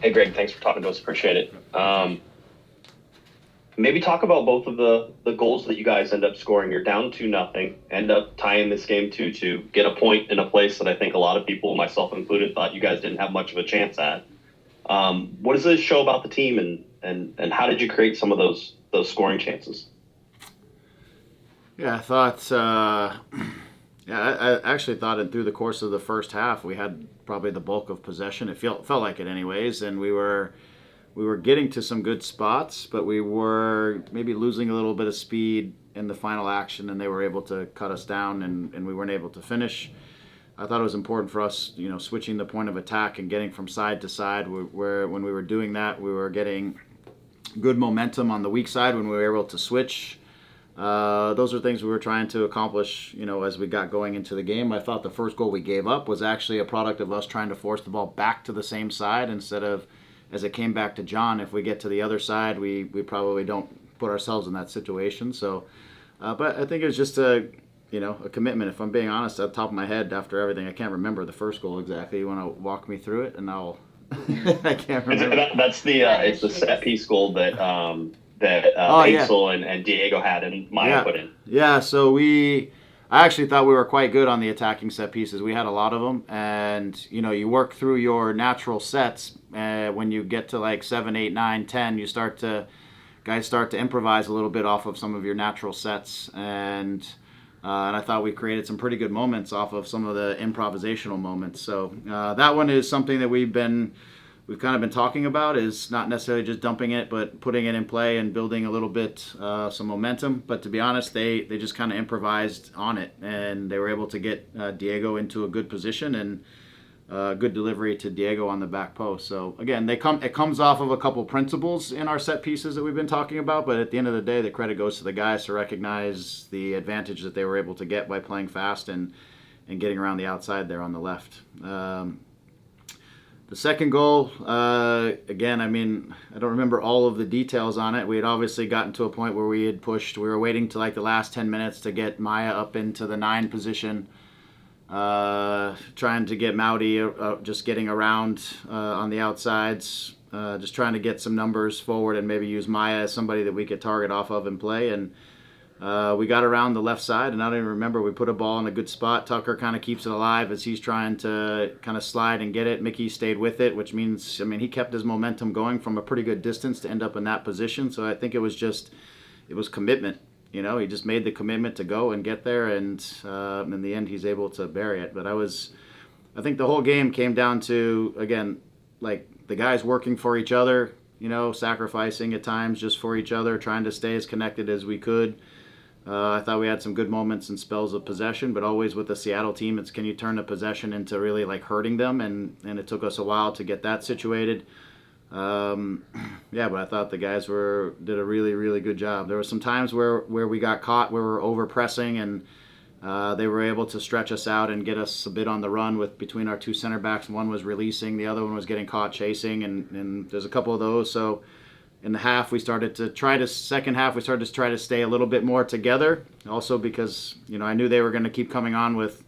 Hey, Greg, thanks for talking to us. Appreciate it. Maybe talk about both of the goals that you guys end up scoring. You're down 2-0, end up tying this game 2-2, get a point in a place that I think a lot of people, myself included, thought you guys didn't have much of a chance at. What does this show about the team, and how did you create some of those scoring chances? Yeah, I thought. I actually thought it through the course of the first half we had probably the bulk of possession. It felt like it anyways, and we were getting to some good spots, but we were maybe losing a little bit of speed in the final action, and they were able to cut us down, and we weren't able to finish. I thought it was important for us, switching the point of attack and getting from side to side. Where when we were doing that, we were getting good momentum on the weak side when we were able to switch. Those are things we were trying to accomplish, as we got going into the game. I thought the first goal we gave up was actually a product of us trying to force the ball back to the same side instead of, as it came back to John, if we get to the other side, we probably don't put ourselves in that situation. So, but I think it was just a commitment. If I'm being honest, at the top of my head, after everything, I can't remember the first goal exactly. You want to walk me through it, and I'll. I can't remember. That's it's the set piece goal that Oh yeah, Ansel and Diego had and Maya yeah, put in. yeah. I actually thought we were quite good on the attacking set pieces. We had a lot of them, and you work through your natural sets. When you get to like 7, 8, 9, 10, guys start to improvise a little bit off of some of your natural sets, and I thought we created some pretty good moments off of some of the improvisational moments. So that one is something that we've kind of been talking about, is not necessarily just dumping it, but putting it in play and building a little bit some momentum. But to be honest, they just kind of improvised on it, and they were able to get Diego into a good position and good delivery to Diego on the back post. So again, it comes off of a couple principles in our set pieces that we've been talking about. But at the end of the day, the credit goes to the guys to recognize the advantage that they were able to get by playing fast and getting around the outside there on the left. The second goal, again, I mean, I don't remember all of the details on it. We had obviously gotten to a point where we were waiting to like the last 10 minutes to get Maya up into the 9 position, trying to get Mowdy just getting around on the outsides, just trying to get some numbers forward and maybe use Maya as somebody that we could target off of and play. And we got around the left side, and I don't even remember. We put a ball in a good spot. Tucker kind of keeps it alive as he's trying to kind of slide and get it. Mickey stayed with it, which means, I mean, he kept his momentum going from a pretty good distance to end up in that position. So I think it was commitment. He just made the commitment to go and get there, and in the end, he's able to bury it. But I think the whole game came down to, again, like the guys working for each other, sacrificing at times just for each other, trying to stay as connected as we could. I thought we had some good moments and spells of possession, but always with the Seattle team, it's can you turn the possession into really like hurting them, and it took us a while to get that situated. But I thought the guys did a really, really good job. There were some times where we got caught, where we were over pressing, and they were able to stretch us out and get us a bit on the run between our 2 center backs. One was releasing, the other one was getting caught chasing, and there's a couple of those. So in the half, second half, we started to try to stay a little bit more together. Also because, I knew they were going to keep coming on with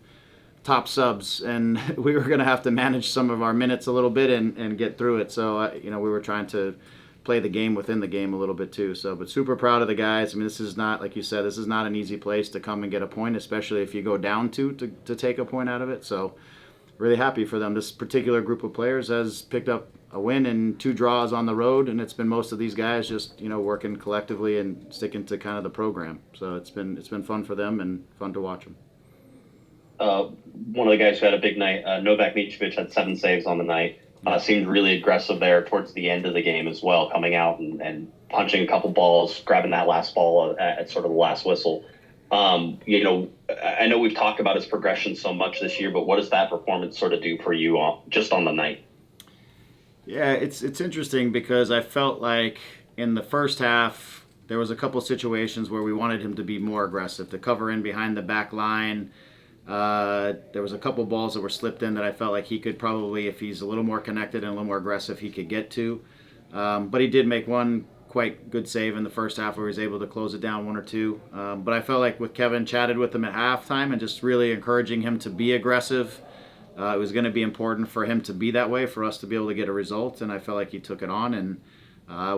top subs, and we were going to have to manage some of our minutes a little bit and get through it. So, we were trying to play the game within the game a little bit too. So, but super proud of the guys. I mean, this is not, like you said, this is not an easy place to come and get a point, especially if you go down to take a point out of it. So really happy for them. This particular group of players has picked up a win and 2 draws on the road, and it's been most of these guys just working collectively and sticking to kind of the program. So it's been fun for them and fun to watch them. One of the guys who had a big night, Novak Mitrovic, had 7 saves on the night. Seemed really aggressive there towards the end of the game as well, coming out and punching a couple balls, grabbing that last ball at sort of the last whistle. I know we've talked about his progression so much this year, but what does that performance sort of do for you just on the night? Yeah, it's interesting because I felt like in the first half there was a couple situations where we wanted him to be more aggressive, to cover in behind the back line. There was a couple balls that were slipped in that I felt like he could probably, if he's a little more connected and a little more aggressive, he could get to. But he did make one quite good save in the first half where he was able to close it down 1 or 2. But I felt like with Kevin, chatted with him at halftime and just really encouraging him to be aggressive. it was going to be important for him to be that way for us to be able to get a result, and I felt like he took it on. And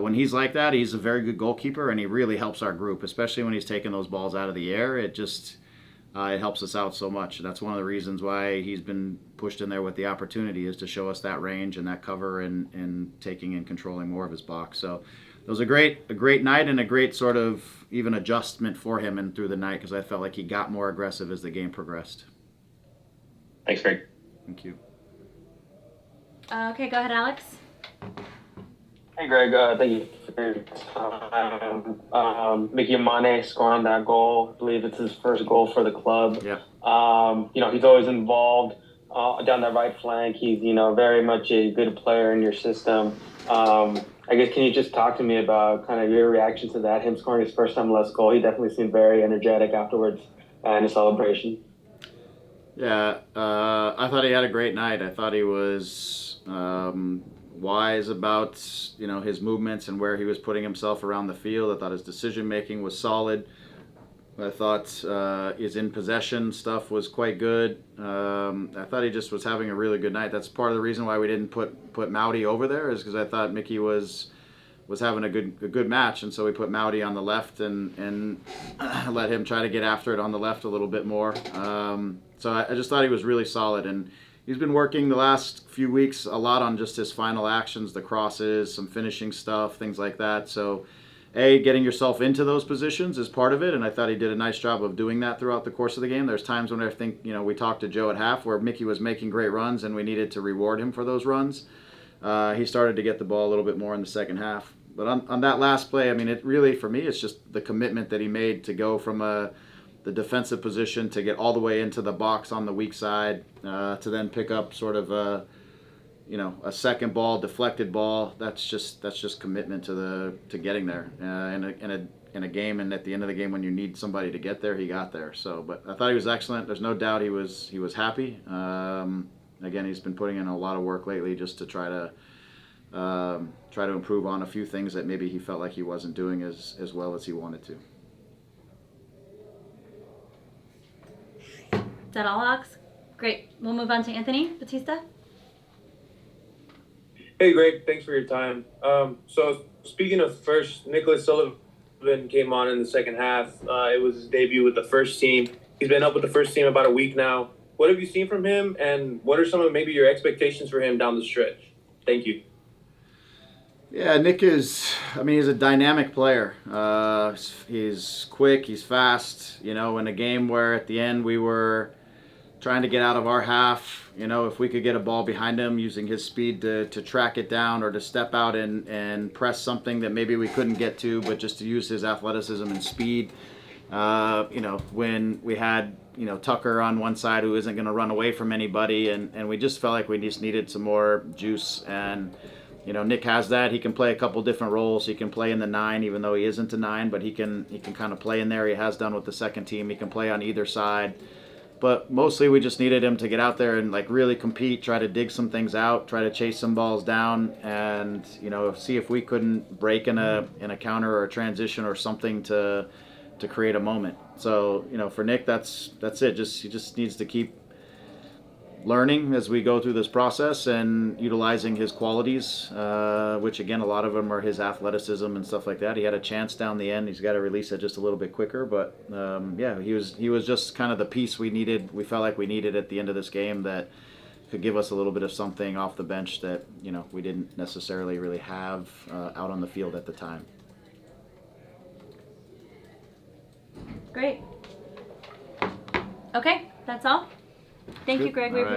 when he's like that, he's a very good goalkeeper, and he really helps our group, especially when he's taking those balls out of the air. It just it helps us out so much. That's one of the reasons why he's been pushed in there with the opportunity, is to show us that range and that cover and taking and controlling more of his box. So it was a great night and a great sort of even adjustment for him and through the night, because I felt like he got more aggressive as the game progressed. Thanks, Greg. Thank you. Okay, go ahead, Alex. Hey, Greg. Thank you for your time. Mickey Mane scoring that goal. I believe it's his first goal for the club. Yeah. He's always involved down that right flank. He's, very much a good player in your system. I guess, can you just talk to me about kind of your reaction to that, him scoring his first MLS goal? He definitely seemed very energetic afterwards in the celebration. Yeah, I thought he had a great night. I thought he was wise about his movements and where he was putting himself around the field. I thought his decision making was solid. I thought his in possession stuff was quite good. I thought he just was having a really good night. That's part of the reason why we didn't put Mowdy over there, is because I thought Mickey was having a good match, and so we put Mowdy on the left and let him try to get after it on the left a little bit more. So I just thought he was really solid, and he's been working the last few weeks a lot on just his final actions, the crosses, some finishing stuff, things like that. So getting yourself into those positions is part of it, and I thought he did a nice job of doing that throughout the course of the game. There's times when I think, we talked to Joe at half where Mickey was making great runs and we needed to reward him for those runs. He started to get the ball a little bit more in the second half. But on that last play, it really, for me, it's just the commitment that he made to go from the defensive position to get all the way into the box on the weak side, to then pick up sort of a second ball, deflected ball. That's just commitment to getting there in a game, and at the end of the game when you need somebody to get there, he got there. So, but I thought he was excellent. There's no doubt he was happy. Again, he's been putting in a lot of work lately just to try to improve on a few things that maybe he felt like he wasn't doing as well as he wanted to. Is that all, Alex? Great. We'll move on to Anthony Batista. Hey, Greg. Thanks for your time. So speaking of first, Nicholas Sullivan came on in the second half. It was his debut with the first team. He's been up with the first team about a week now. What have you seen from him, and what are some of maybe your expectations for him down the stretch? Thank you. Yeah, Nick he's a dynamic player. He's quick, he's fast. In a game where at the end we were trying to get out of our half, if we could get a ball behind him, using his speed to track it down or to step out and press something that maybe we couldn't get to, but just to use his athleticism and speed. When we had, Tucker on one side who isn't going to run away from anybody, and we just felt like we just needed some more juice. And Nick has that. He can play a couple different roles. He can play in the 9, even though he isn't a 9, but he can kind of play in there. He has done with the second team. He can play on either side. But mostly we just needed him to get out there and really compete, try to dig some things out, try to chase some balls down, and see if we couldn't break in a counter or a transition or something to create a moment. So for Nick, that's it. He just needs to keep learning as we go through this process and utilizing his qualities, which again, a lot of them are his athleticism and stuff like that. He had a chance down the end. He's got to release it just a little bit quicker, but he was just kind of the piece we needed. We felt like we needed at the end of this game that could give us a little bit of something off the bench that we didn't necessarily really have out on the field at the time. Great. Okay, that's all. Thank you, Greg. We appreciate